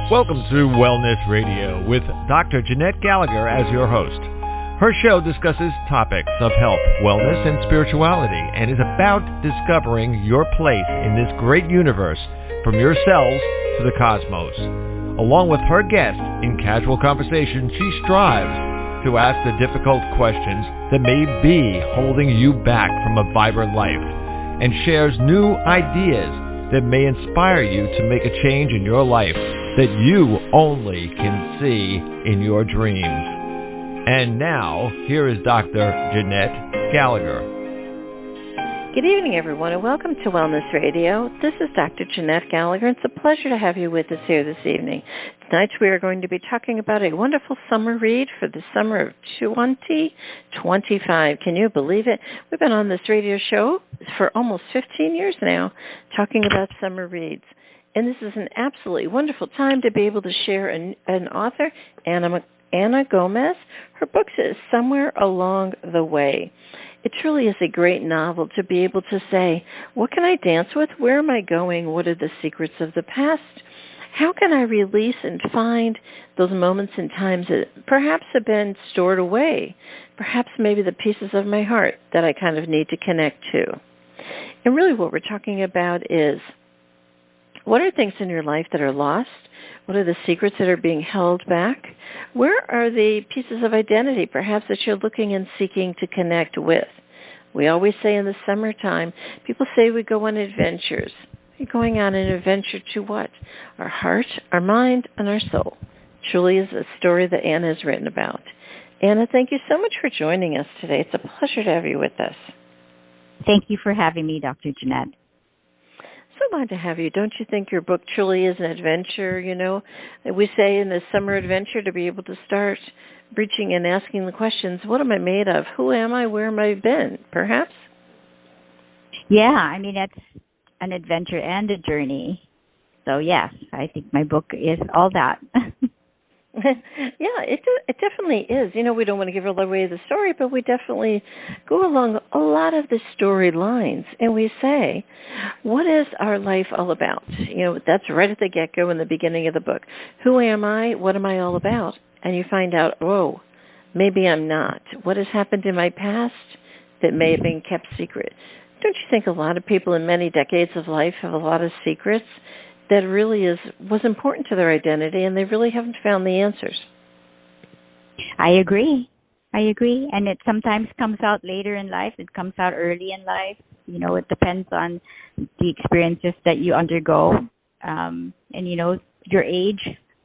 Welcome to Wellness Radio with Dr. Jeanette Gallagher as your host. Her show discusses topics of health, wellness, and spirituality, and is about discovering your place in this great universe, from your cells to the cosmos. Along with her guests, in casual conversation, she strives to ask the difficult questions that may be holding you back from a vibrant life, and shares new ideas that may inspire you to make a change in your life that you only can see in your dreams. And now, here is Dr. Jeanette Gallagher. Good evening, everyone, and welcome to Wellness Radio. This is Dr. Jeanette Gallagher. It's a pleasure to have you with us here this evening. Tonight we are going to be talking about a wonderful summer read for the summer of 2025. Can you believe it? We've been on this radio show for almost 15 years now talking about summer reads. And this is an absolutely wonderful time to be able to share an author, Anna Gomez. Her book is Somewhere Along the Way. It truly is a great novel to be able to say, what can I dance with? Where am I going? What are the secrets of the past? How can I release and find those moments and times that perhaps have been stored away? Perhaps maybe the pieces of my heart that I kind of need to connect to. And really what we're talking about is, what are things in your life that are lost? What are the secrets that are being held back? Where are the pieces of identity, perhaps, that you're looking and seeking to connect with? We always say in the summertime, people say we go on adventures. You're going on an adventure to what? Our heart, our mind, and our soul. Truly is a story that Anna has written about. Anna, thank you so much for joining us today. It's a pleasure to have you with us. Thank you for having me, Dr. Jeanette. So glad to have you. Don't you think your book truly is an adventure? You know, we say in the summer adventure to be able to start reaching and asking the questions, what am I made of? Who am I? Where am I been? Perhaps? Yeah, I mean, that's an adventure and a journey. So, yes, I think my book is all that. Yeah, it definitely is. You know, we don't want to give away the story, but we definitely go along a lot of the storylines, and we say, what is our life all about? You know, that's right at the get-go in the beginning of the book. Who am I? What am I all about? And you find out, oh, maybe I'm not. What has happened in my past that may have been kept secret? Don't you think a lot of people in many decades of life have a lot of secrets that really was important to their identity, and they really haven't found the answers? I agree. And it sometimes comes out later in life. It comes out early in life. You know, it depends on the experiences that you undergo. And, you know, your age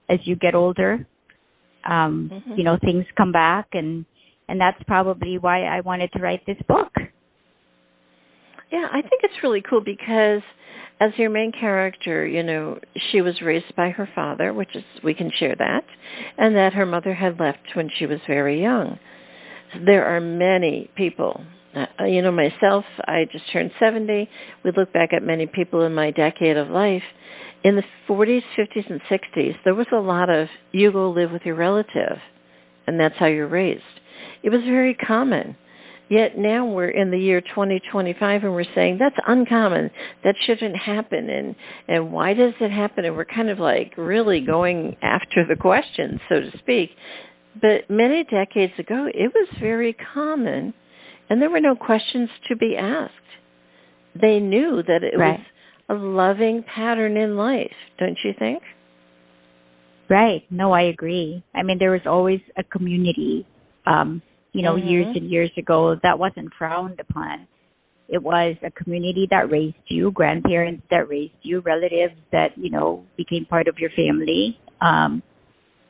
as you get older, you know, things come back. And that's probably why I wanted to write this book. Yeah, I think it's really cool because as your main character, you know, she was raised by her father, which is, we can share that, and that her mother had left when she was very young. There are many people, you know, myself, I just turned 70. We look back at many people in my decade of life. In the 40s, 50s, and 60s, there was a lot of, you go live with your relative, and that's how you're raised. It was very common. Yet now we're in the year 2025 and we're saying that's uncommon. That shouldn't happen. And why does it happen? And we're kind of like really going after the question, so to speak. But many decades ago, it was very common, and there were no questions to be asked. They knew that it was a loving pattern in life, don't you think? Right. No, I agree. I mean, there was always a community. You know, years and years ago, that wasn't frowned upon. It was a community that raised you, grandparents that raised you, relatives that, you know, became part of your family. And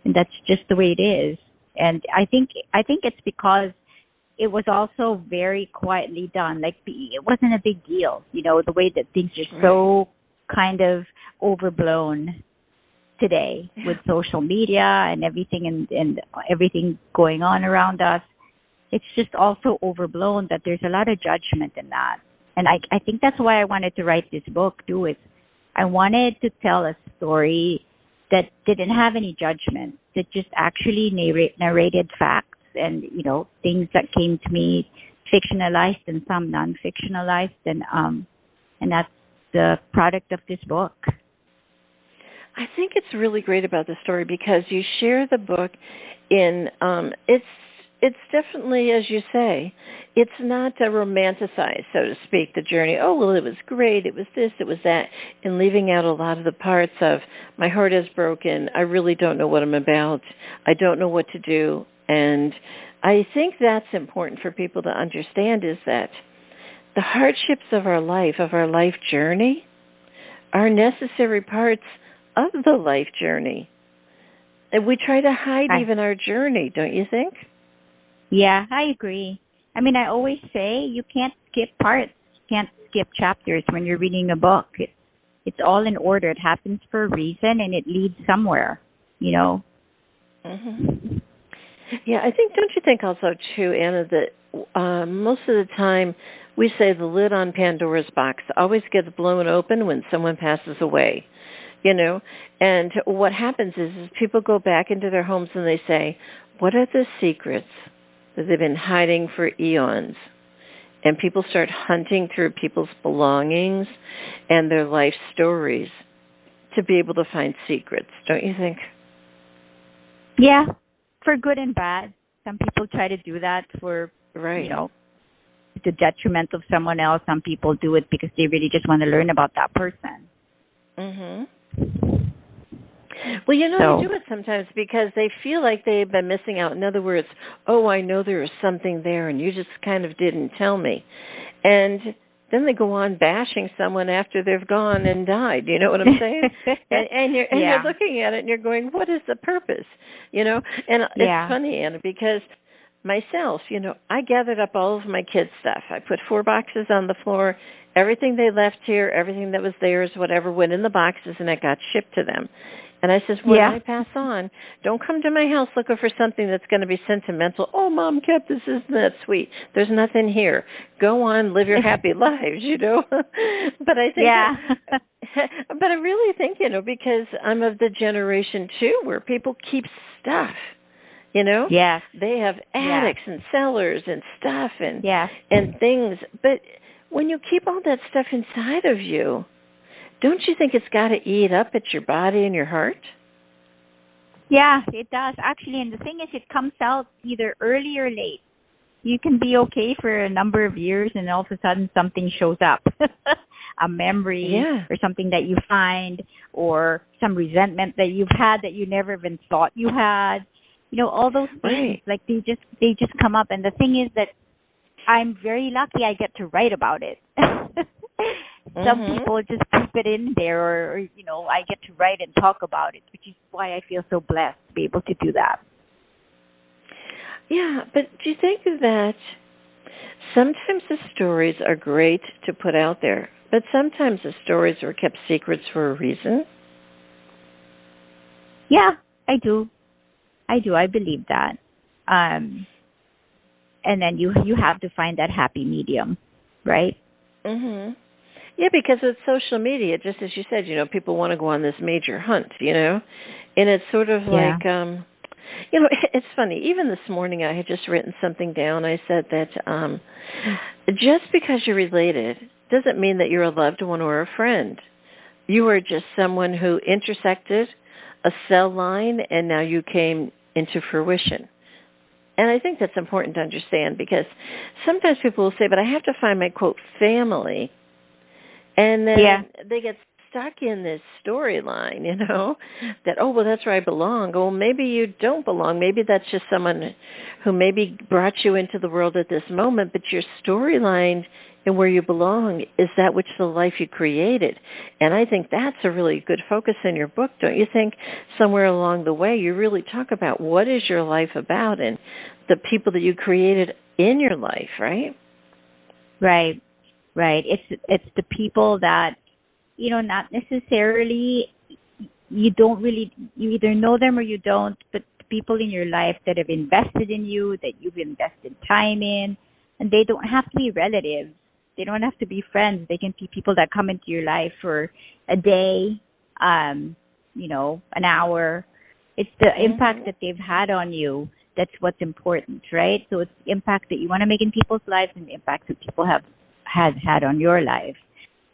that's just the way it is. And I think it's because it was also very quietly done. Like, it wasn't a big deal, you know, the way that things are so kind of overblown today with social media and everything and everything going on around us. It's just also overblown that there's a lot of judgment in that. And I think that's why I wanted to write this book, too, is I wanted to tell a story that didn't have any judgment, that just actually narrated facts and, you know, things that came to me fictionalized and some non-fictionalized. And that's the product of this book. I think it's really great about the story because you share the book in it's definitely, as you say, it's not romanticized, so to speak, the journey. Oh, well, it was great, it was this, it was that, and leaving out a lot of the parts of my heart is broken, I really don't know what I'm about, I don't know what to do. And I think that's important for people to understand, is that the hardships of our life journey, are necessary parts of the life journey. And we try to hide even our journey, don't you think? Yeah, I agree. I mean, I always say you can't skip parts, you can't skip chapters when you're reading a book. It's all in order. It happens for a reason, and it leads somewhere, you know? Mm-hmm. Yeah, I think, don't you think also, too, Anna, that most of the time we say the lid on Pandora's box always gets blown open when someone passes away, you know? And what happens is people go back into their homes and they say, what are the secrets that they've been hiding for eons? And people start hunting through people's belongings and their life stories to be able to find secrets, don't you think? Yeah, for good and bad. Some people try to do that for, right, you know, the detriment of someone else. Some people do it because they really just want to learn about that person. Mm-hmm. Well, you know, they do it sometimes because they feel like they've been missing out. In other words, oh, I know there was something there, and you just kind of didn't tell me. And then they go on bashing someone after they've gone and died. You know what I'm saying? and you're looking at it, and you're going, what is the purpose? You know? And it's funny, Anna, because myself, you know, I gathered up all of my kids' stuff. I put 4 boxes on the floor. Everything they left here, everything that was theirs, whatever, went in the boxes, and it got shipped to them. And I says, when I pass on, don't come to my house looking for something that's going to be sentimental. Oh, Mom kept this, isn't that sweet? There's nothing here. Go on, live your happy lives, you know. But I think, but I really think, you know, because I'm of the generation, too, where people keep stuff. You know? Yes. They have attics and cellars and stuff and things. But when you keep all that stuff inside of you, don't you think it's got to eat up at your body and your heart? Yeah, it does. Actually, and the thing is, it comes out either early or late. You can be okay for a number of years, and all of a sudden something shows up. A memory or something that you find, or some resentment that you've had that you never even thought you had. You know, all those things, like they just come up. And the thing is that I'm very lucky I get to write about it. Some people just keep it in there, or, you know, I get to write and talk about it, which is why I feel so blessed to be able to do that. Yeah, but do you think that sometimes the stories are great to put out there, but sometimes the stories are kept secrets for a reason? Yeah, I do. I believe that. And then you have to find that happy medium, right? Mm-hmm. Yeah, because with social media, just as you said, you know, people want to go on this major hunt, you know, and it's sort of like, you know, it's funny. Even this morning, I had just written something down. I said that just because you're related doesn't mean that you're a loved one or a friend. You are just someone who intersected a cell line, and now you came into fruition. And I think that's important to understand, because sometimes people will say, but I have to find my, quote, family. And then they get stuck in this storyline, you know, that, oh, well, that's where I belong. Oh, maybe you don't belong. Maybe that's just someone who maybe brought you into the world at this moment, but your storyline and where you belong is that which the life you created. And I think that's a really good focus in your book, don't you think? Somewhere along the way, you really talk about what is your life about and the people that you created in your life, right? Right. It's the people that, you know, not necessarily, you either know them or you don't, but the people in your life that have invested in you, that you've invested time in, and they don't have to be relatives. They don't have to be friends. They can be people that come into your life for a day, you know, an hour. It's the impact that they've had on you that's what's important, right? So it's the impact that you want to make in people's lives and the impact that people have had on your life.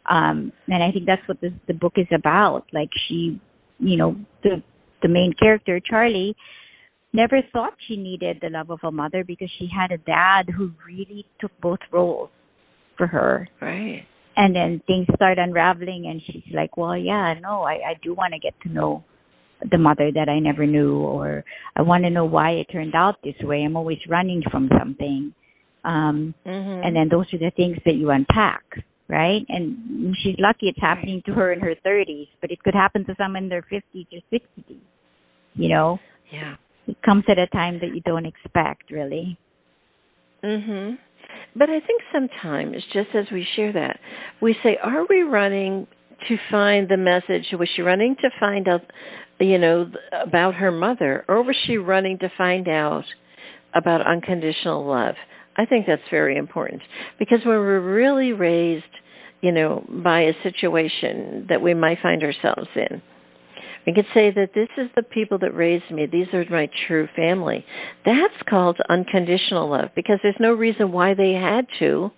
And I think that's what the book is about. Like, she the main character, Charlie, never thought she needed the love of a mother because she had a dad who really took both roles for her. Right. And then things start unraveling, and she's like, well, yeah, no, I do want to get to know the mother that I never knew, or I want to know why it turned out this way. I'm always running from something. And then those are the things that you unpack, right? And she's lucky it's happening to her in her 30s, but it could happen to someone in their 50s or 60s, Yeah. It comes at a time that you don't expect, really. But I think sometimes, just as we share that, we say, are we running to find the message? Was she running to find out, about her mother, or was she running to find out about unconditional love? I think that's very important, because when we're really raised, by a situation that we might find ourselves in, we could say that this is the people that raised me. These are my true family. That's called unconditional love, because there's no reason why they had to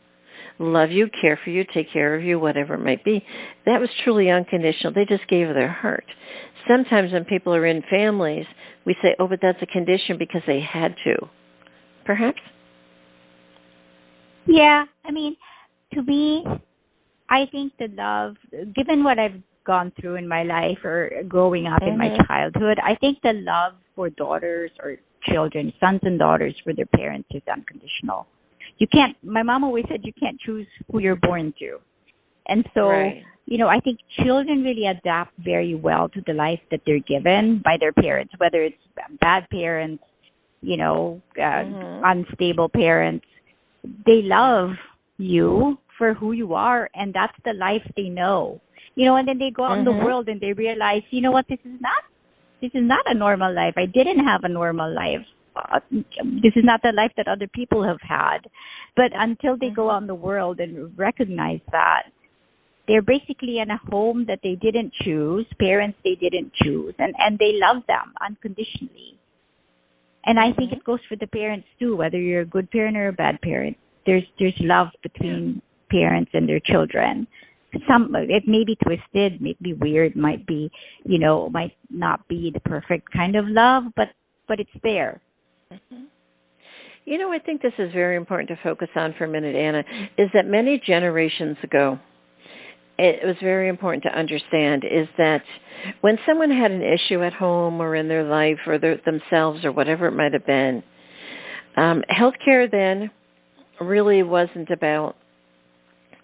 love you, care for you, take care of you, whatever it might be. That was truly unconditional. They just gave their heart. Sometimes when people are in families, we say, oh, but that's a condition because they had to. Perhaps? Yeah. I mean, to me, I think the love, given what I've gone through in my life or growing up in my childhood, I think the love for daughters or children, sons and daughters for their parents is unconditional. My mom always said you can't choose who you're born to. And so, I think children really adapt very well to the life that they're given by their parents, whether it's bad parents, unstable parents. They love you for who you are, and that's the life they know. And then they go out in the world and they realize, what, this is not a normal life. I didn't have a normal life. This is not the life that other people have had. But until they go out in the world and recognize that, they're basically in a home that they didn't choose, parents they didn't choose, and they love them unconditionally. And I think it goes for the parents too, whether you're a good parent or a bad parent. There's love between parents and their children. It may be twisted, may be weird, might be, might not be the perfect kind of love, but it's there. I think this is very important to focus on for a minute, Anna, is that many generations ago, it was very important to understand is that when someone had an issue at home or in their life or themselves or whatever it might have been, healthcare then really wasn't about,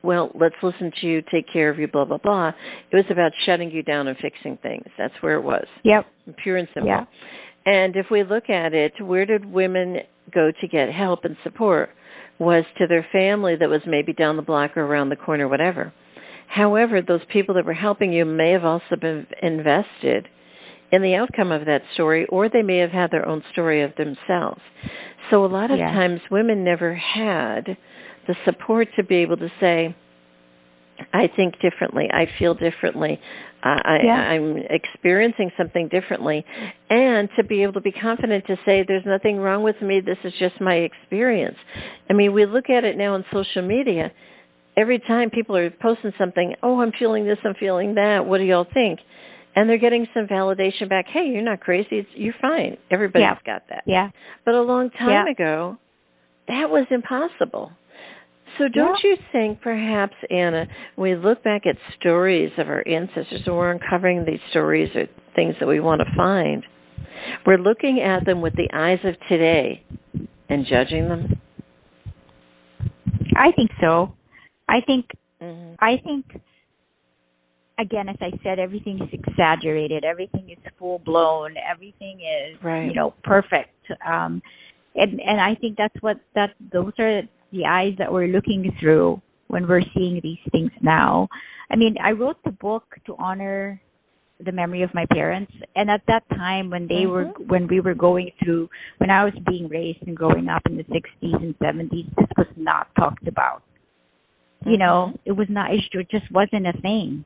well, let's listen to you, take care of you, blah, blah, blah. It was about shutting you down and fixing things. That's where it was. Yep. Pure and simple. Yeah. And if we look at it, where did women go to get help and support? Was to their family that was maybe down the block or around the corner, whatever. However, those people that were helping you may have also been invested in the outcome of that story, or they may have had their own story of themselves. So a lot of times women never had the support to be able to say, I think differently, I feel differently, I'm experiencing something differently, and to be able to be confident to say there's nothing wrong with me, this is just my experience. I mean, we look at it now on social media. Every time people are posting something, oh, I'm feeling this, I'm feeling that, what do y'all think? And they're getting some validation back, hey, you're not crazy, you're fine. Everybody's got that. Yeah. But a long time ago, that was impossible. So don't you think perhaps, Anna, when we look back at stories of our ancestors and we're uncovering these stories or things that we want to find, we're looking at them with the eyes of today and judging them? I think so. I think, again, as I said, everything is exaggerated. Everything is full-blown. Everything is, perfect. And I think those are the eyes that we're looking through when we're seeing these things now. I mean, I wrote the book to honor the memory of my parents, and at that time when we were going through, when I was being raised and growing up in the 60s and 70s, this was not talked about. It was not, it just wasn't a thing.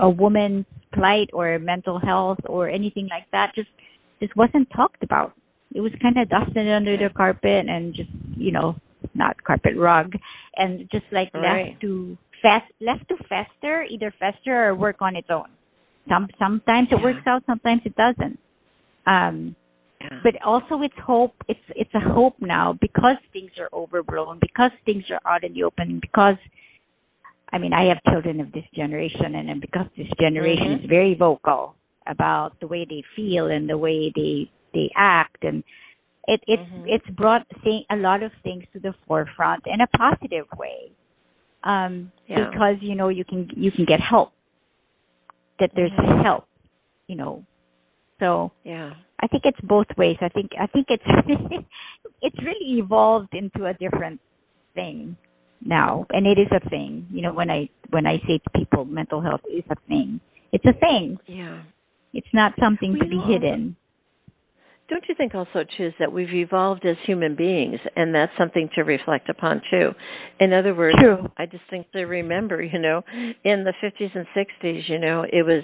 A woman's plight or mental health or anything like that just wasn't talked about. It was kind of dusted under the carpet and just, not carpet, rug, and just like left to fester, either fester or work on its own. Sometimes it works out, sometimes it doesn't. But also it's hope. It's a hope now because things are overblown, because things are out in the open, because I mean I have children of this generation, and then because this generation is very vocal about the way they feel and the way they act, and it's brought a lot of things to the forefront in a positive way. Because you can get help. That there's help, So I think it's both ways. I think it's it's really evolved into a different thing now, and it is a thing. When I say to people, mental health is a thing. It's a thing. Yeah. It's not something to be hidden. Don't you think also, too, is that we've evolved as human beings, and that's something to reflect upon, too? In other words, I distinctly remember, in the 50s and 60s, it was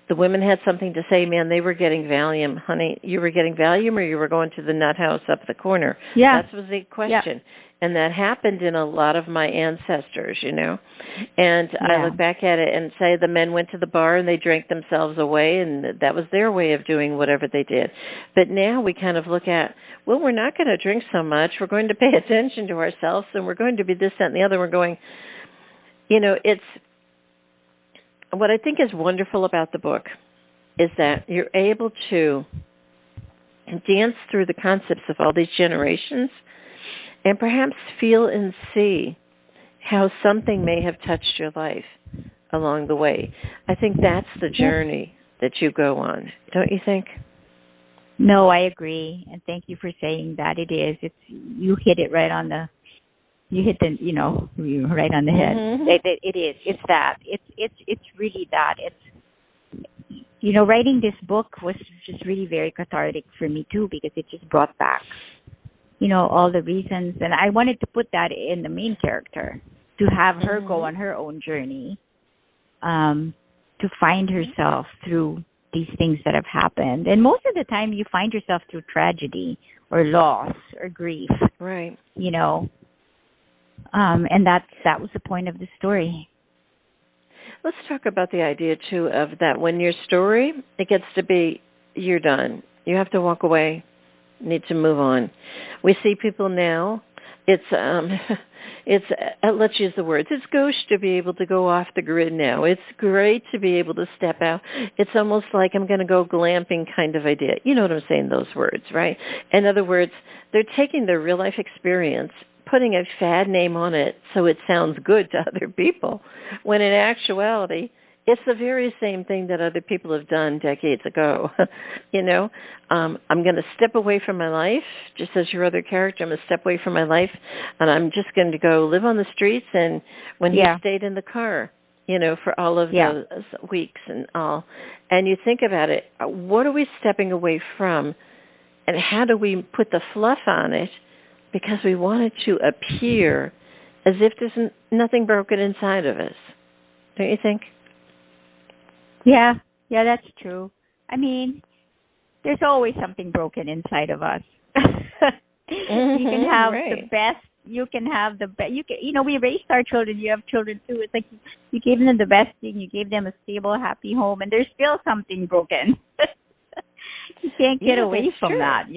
the women had something to say, man, they were getting Valium. Honey, you were getting Valium or you were going to the nut house up the corner? Yeah. That was the question. Yeah. And that happened in a lot of my ancestors, And I look back at it and say the men went to the bar and they drank themselves away, and that was their way of doing whatever they did. But now we kind of look at, well, we're not going to drink so much. We're going to pay attention to ourselves, and we're going to be this, that, and the other. We're going, it's what I think is wonderful about the book is that you're able to dance through the concepts of all these generations and perhaps feel and see how something may have touched your life along the way. I think that's the journey that you go on, don't you think? No, I agree, and thank you for saying that. It is. You hit it right on the. You hit the, right on the head. It is. It's that. It's really that. It's, writing this book was just really very cathartic for me too, because it just brought back, all the reasons, and I wanted to put that in the main character, to have her go on her own journey, to find herself through these things that have happened. And most of the time you find yourself through tragedy or loss or grief. Right. And that was the point of the story. Let's talk about the idea, too, of that when your story, it gets to be, you're done. You have to walk away, need to move on. We see people now, it's let's use the words, it's gauche to be able to go off the grid now. It's great to be able to step out. It's almost like I'm going to go glamping kind of idea. You know what I'm saying, those words, right? In other words, they're taking their real life experience, putting a fad name on it so it sounds good to other people, when in actuality, it's the very same thing that other people have done decades ago. I'm going to step away from my life, just as your other character. I'm going to step away from my life, and I'm just going to go live on the streets. And when he stayed in the car, for all of those weeks and all, and you think about it, what are we stepping away from, and how do we put the fluff on it? Because we want it to appear as if there's nothing broken inside of us. Don't you think? Yeah, that's true. I mean, there's always something broken inside of us. You can have the best. You can have the best. We raised our children. You have children too. It's like you gave them the best thing. You gave them a stable, happy home, and there's still something broken. You can't get away from that.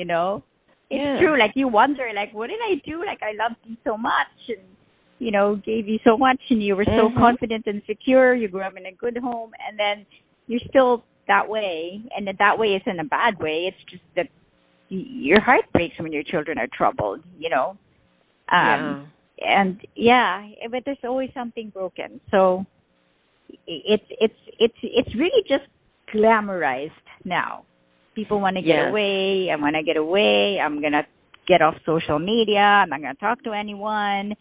It's true. Like you wonder, like, what did I do? Like I loved you so much, and gave you so much, and you were so confident and secure. You grew up in a good home, and then you're still that way, and that way isn't a bad way. It's just that your heart breaks when your children are troubled, but there's always something broken. So it's really just glamorized now. People want to get away. I want to get away. I'm going to get off social media. I'm not going to talk to anyone.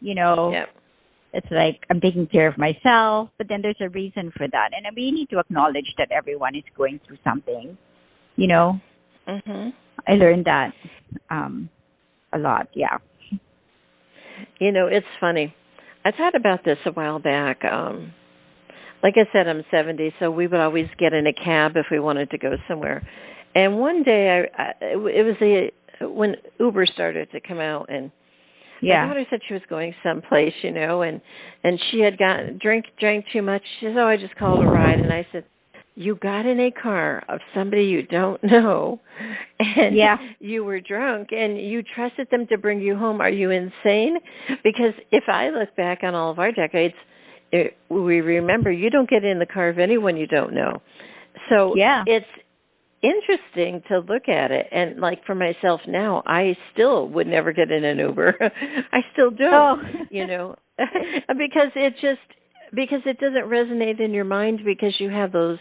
It's like I'm taking care of myself. But then there's a reason for that. And we need to acknowledge that everyone is going through something. I learned that a lot, It's funny. I thought about this a while back. Like I said, I'm 70, so we would always get in a cab if we wanted to go somewhere. And one day, it was when Uber started to come out, and my daughter said she was going someplace, and she had drank too much. She said, "Oh, I just called a ride." And I said, you got in a car of somebody you don't know, and you were drunk, and you trusted them to bring you home. Are you insane? Because if I look back on all of our decades, we remember you don't get in the car of anyone you don't know. So it's interesting to look at it. And like for myself now, I still would never get in an Uber. I still don't, because it doesn't resonate in your mind, because you have those.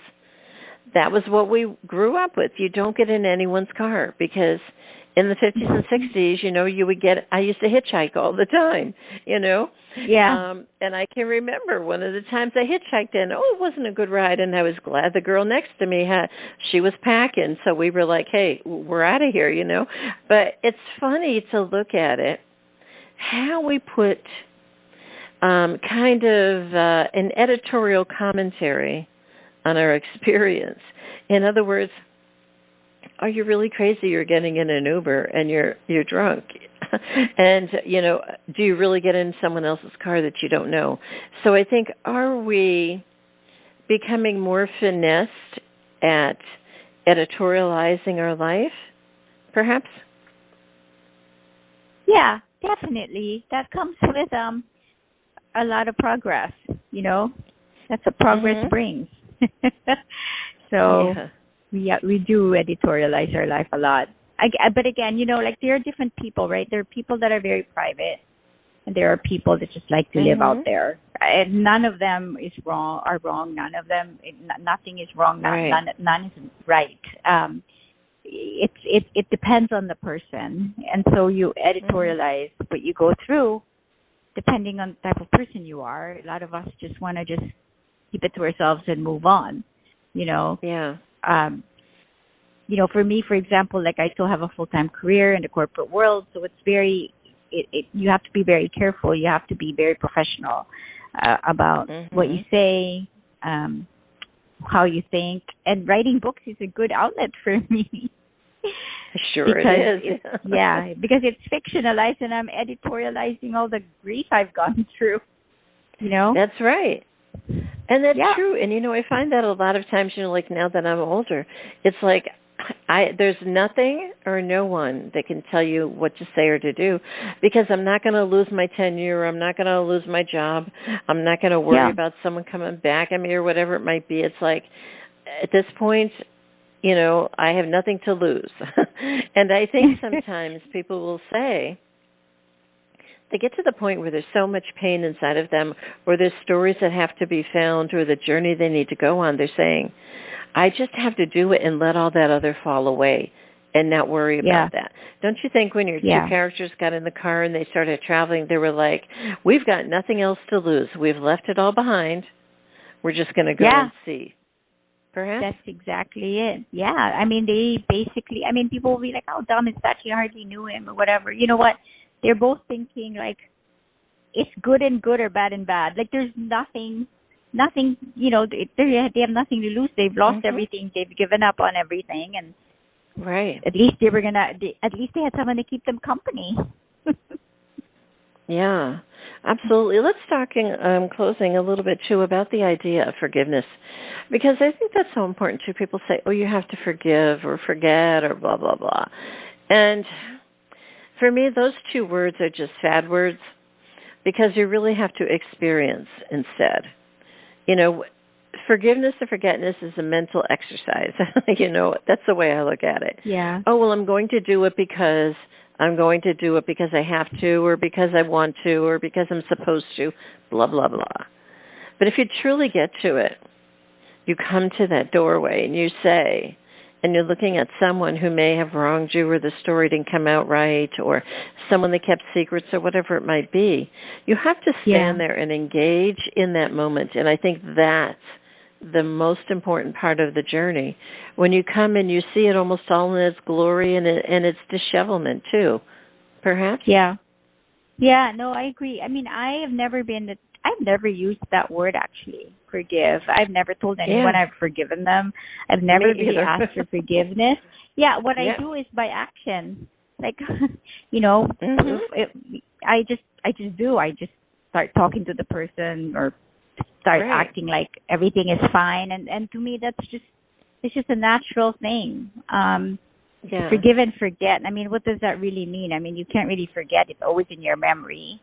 That was what we grew up with. You don't get in anyone's car, because in the 50s and 60s, you would get, I used to hitchhike all the time, and I can remember one of the times I hitchhiked and, it wasn't a good ride. And I was glad the girl next to me she was packing. So we were like, hey, we're out of here, But it's funny to look at it, how we put kind of an editorial commentary on our experience. In other words, are you really crazy? You're getting in an Uber and you're drunk, and do you really get in someone else's car that you don't know? So I think, are we becoming more finessed at editorializing our life, perhaps? Yeah, definitely. That comes with a lot of progress. That's what progress brings. So we do editorialize our life a lot. But again, there are different people, right? There are people that are very private, and there are people that just like to live out there. And none of them are wrong. None of them, nothing is wrong. None is right. It depends on the person, and so you editorialize what you go through, depending on the type of person you are. A lot of us just want to just keep it to ourselves and move on, for me, for example, like I still have a full-time career in the corporate world, so it's very, you have to be very careful. You have to be very professional about what you say, how you think, and writing books is a good outlet for me. Sure it is. Because it's fictionalized, and I'm editorializing all the grief I've gone through, That's right. And that's true. And, I find that a lot of times, like now that I'm older, it's like there's nothing or no one that can tell you what to say or to do, because I'm not going to lose my tenure. I'm not going to lose my job. I'm not going to worry about someone coming back at me or whatever it might be. It's like, at this point, I have nothing to lose. And I think sometimes people will say, they get to the point where there's so much pain inside of them, or there's stories that have to be found, or the journey they need to go on. They're saying, I just have to do it and let all that other fall away and not worry about that. Don't you think when your two characters got in the car and they started traveling, they were like, we've got nothing else to lose. We've left it all behind. We're just going to go and see. Perhaps? That's exactly it. Yeah. I mean, people will be like, oh, Dom is that, you hardly knew him or whatever. You know what? They're both thinking like it's good and good or bad and bad. Like there's nothing, they have nothing to lose. They've lost everything. They've given up on everything. And at least they had someone to keep them company. Yeah, absolutely. Let's talk in closing a little bit too about the idea of forgiveness, because I think that's so important too. People say, oh, you have to forgive or forget or blah, blah, blah. And for me, those two words are just fad words, because you really have to experience instead. Forgiveness or forgetfulness is a mental exercise. That's the way I look at it. Yeah. Oh, well, I'm going to do it because I have to, or because I want to, or because I'm supposed to, blah, blah, blah. But if you truly get to it, you come to that doorway and you say, and you're looking at someone who may have wronged you, or the story didn't come out right, or someone that kept secrets, or whatever it might be, you have to stand there and engage in that moment. And I think that's the most important part of the journey. When you come and you see it almost all in its glory and its dishevelment too, perhaps? Yeah. Yeah, no, I agree. I mean, I've never used that word, actually, forgive. I've never told anyone I've forgiven them. I've never really asked for forgiveness. Yeah, what I do is by action. Like, I just do. I just start talking to the person, or start acting like everything is fine. And to me, it's just a natural thing. Forgive and forget. I mean, what does that really mean? I mean, you can't really forget. It's always in your memory.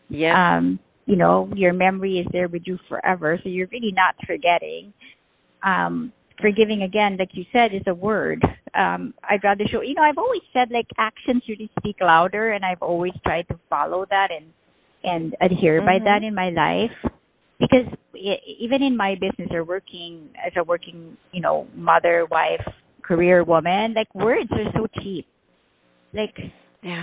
Yeah. Your memory is there with you forever, so you're really not forgetting. Forgiving, again, like you said, is a word. I'd rather show, I've always said, like, actions really speak louder, and I've always tried to follow that and adhere by that in my life. Because even in my business or working as a working, mother, wife, career woman, like, words are so cheap. Like,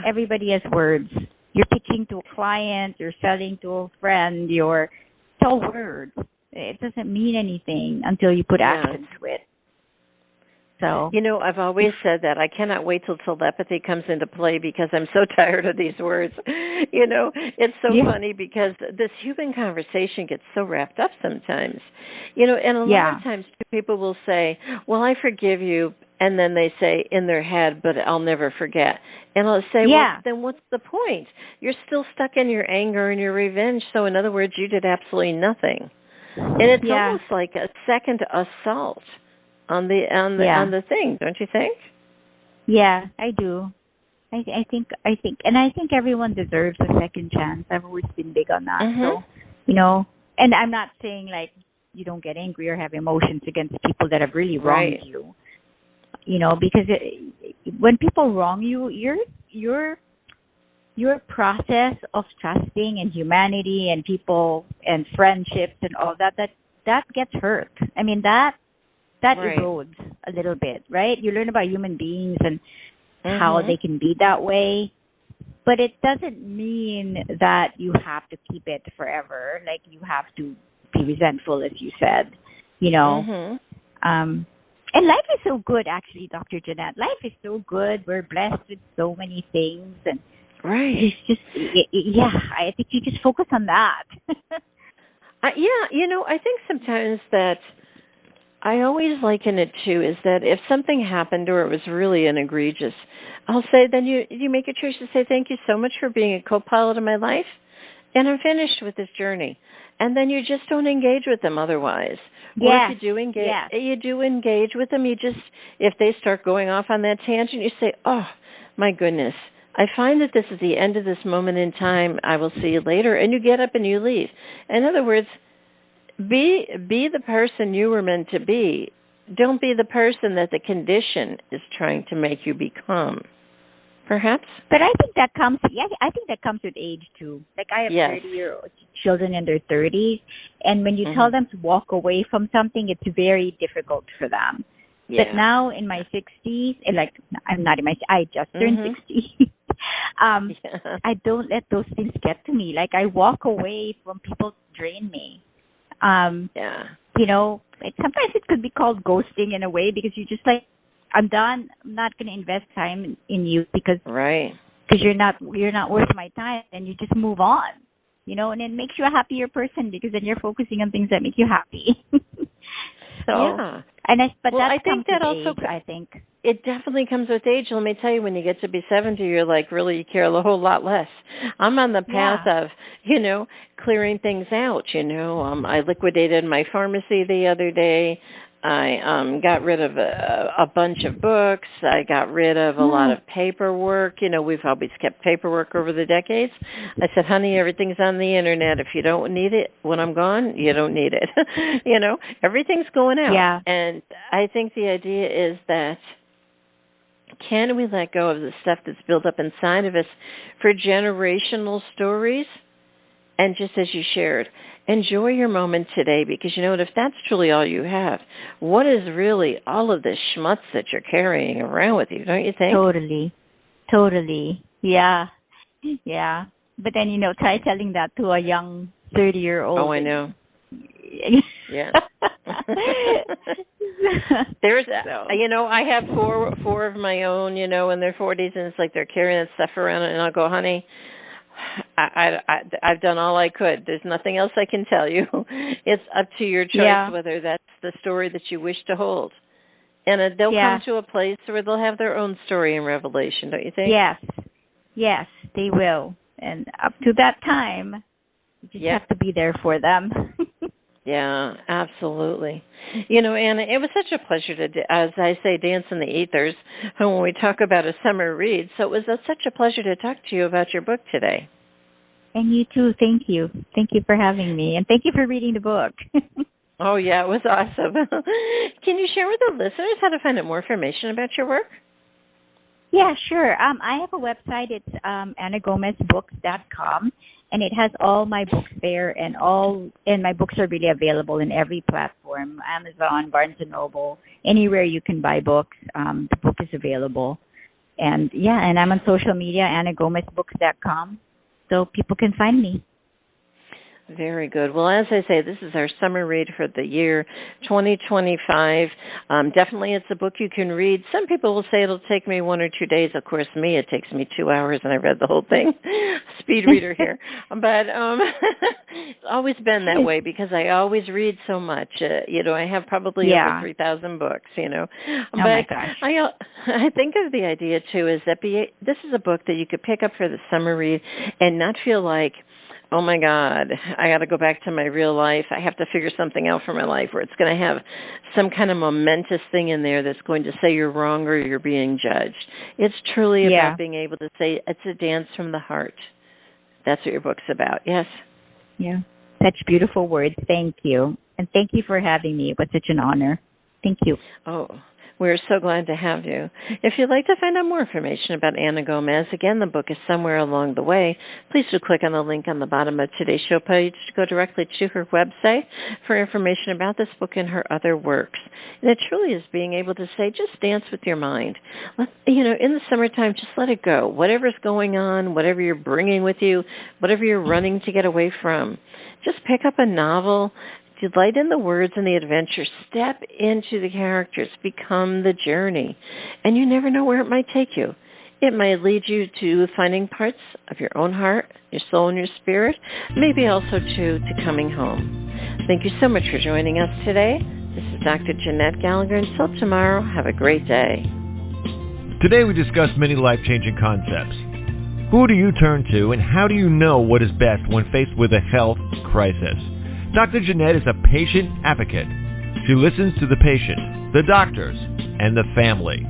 everybody has words. You're pitching to a client, you're selling to a friend, it's all words. It doesn't mean anything until you put action to it. So, I've always said that I cannot wait till telepathy comes into play because I'm so tired of these words. It's so funny because this human conversation gets so wrapped up sometimes. And a lot of times people will say, well, I forgive you. And then they say in their head, but I'll never forget. And I'll say, well, then what's the point? You're still stuck in your anger and your revenge. So in other words, you did absolutely nothing. And it's almost like a second assault on the thing, don't you think? Yeah, I do. I think, and I think everyone deserves a second chance. I've always been big on that. So, and I'm not saying like you don't get angry or have emotions against people that have really wronged you. Because when people wrong you, your process of trusting and humanity and people and friendships and all that gets hurt. I mean, that erodes a little bit, right? You learn about human beings and how they can be that way, but it doesn't mean that you have to keep it forever. Like, you have to be resentful, as you said, And life is so good, actually, Dr. Jeanette. Life is so good. We're blessed with so many things. And it's just, I think you just focus on that. I think sometimes that I always liken it to is that if something happened or it was really an egregious, I'll say then you make a choice to say, thank you so much for being a co-pilot of my life, and I'm finished with this journey. And then you just don't engage with them otherwise. Or if you do engage, you do engage with them. You just, if they start going off on that tangent, you say, oh, my goodness, I find that this is the end of this moment in time. I will see you later. And you get up and you leave. In other words, be the person you were meant to be. Don't be the person that the condition is trying to make you become. Perhaps. But I think that comes. I think that comes with age too. Like, I have 30-year-old children in their 30s, and when you tell them to walk away from something, it's very difficult for them. Yeah. But now in my 60s, and like, I'm not in my, I just turned 60. I don't let those things get to me. Like, I walk away from people who drain me. Like, sometimes it could be called ghosting in a way, because you just like, I'm done. I'm not going to invest time in you because you're not worth my time, and you just move on, and it makes you a happier person because then you're focusing on things that make you happy. I think that also age, I think it definitely comes with age. Let me tell you, when you get to be 70, you're like, really, you care a whole lot less. I'm on the path of, clearing things out. I liquidated my pharmacy the other day. I got rid of a bunch of books. I got rid of a lot of paperwork. We've always kept paperwork over the decades. I said, honey, everything's on the internet. If you don't need it when I'm gone, you don't need it. Everything's going out. Yeah. And I think the idea is that, can we let go of the stuff that's built up inside of us for generational stories? And just as you shared, enjoy your moment today, because if that's truly all you have, what is really all of this schmutz that you're carrying around with you, don't you think? Totally. Yeah. But then, try telling that to a young 30-year-old. Oh, I know. Yeah. There's, I have four of my own, in their 40s, and it's like they're carrying that stuff around, and I'll go, honey, I've done all I could. There's nothing else I can tell you. It's up to your choice whether that's the story that you wish to hold. And they'll come to a place where they'll have their own story and revelation, don't you think? Yes, they will. And up to that time, you just have to be there for them. Yeah, absolutely. You know, Anna, it was such a pleasure to, as I say, dance in the ethers when we talk about a summer read. So it was such a pleasure to talk to you about your book today. And you too. Thank you. Thank you for having me. And thank you for reading the book. Oh, yeah, it was awesome. Can you share with the listeners how to find out more information about your work? Yeah, sure. I have a website. It's annagomezbooks.com, and it has all my books there, and my books are really available in every platform, Amazon, Barnes & Noble, anywhere you can buy books. The book is available. And, yeah, and I'm on social media, annagomezbooks.com, so people can find me. Very good. Well, as I say, this is our summer read for the year 2025. Definitely it's a book you can read. Some people will say it'll take me 1 or 2 days. Of course, it takes me 2 hours, and I read the whole thing. Speed reader here. But it's always been that way because I always read so much. I have probably over 3,000 books, Oh, but my gosh. I think of the idea, too, is that this is a book that you could pick up for the summer read and not feel like, oh, my God, I got to go back to my real life. I have to figure something out for my life where it's going to have some kind of momentous thing in there that's going to say you're wrong or you're being judged. It's truly about being able to say it's a dance from the heart. That's what your book's about, yes? Yeah, such beautiful words. Thank you. And thank you for having me. It was such an honor. Thank you. Oh, we're so glad to have you. If you'd like to find out more information about Anna Gomez, again, the book is somewhere along the way. Please do click on the link on the bottom of today's show page to go directly to her website for information about this book and her other works. And it truly is being able to say, just dance with your mind. In the summertime, just let it go. Whatever's going on, whatever you're bringing with you, whatever you're running to get away from, just pick up a novel. Delight in the words and the adventure. Step into the characters. Become the journey. And you never know where it might take you. It might lead you to finding parts of your own heart, your soul, and your spirit. Maybe also to coming home. Thank you so much for joining us today. This is Dr. Jeanette Gallagher. Until tomorrow, have a great day. Today we discussed many life-changing concepts. Who do you turn to, and how do you know what is best when faced with a health crisis? Dr. Jeanette is a patient advocate. She listens to the patient, the doctors, and the family,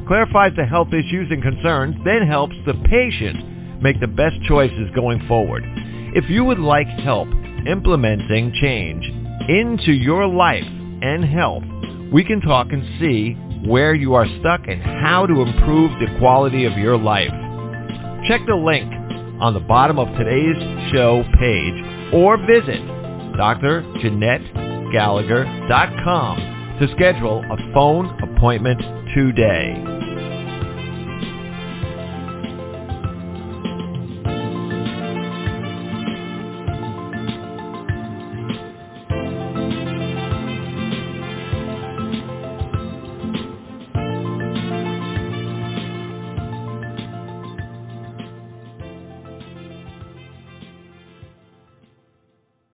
clarifies the health issues and concerns, then helps the patient make the best choices going forward. If you would like help implementing change into your life and health, we can talk and see where you are stuck and how to improve the quality of your life. Check the link on the bottom of today's show page or visit drjeanettegallagher.com to schedule a phone appointment today.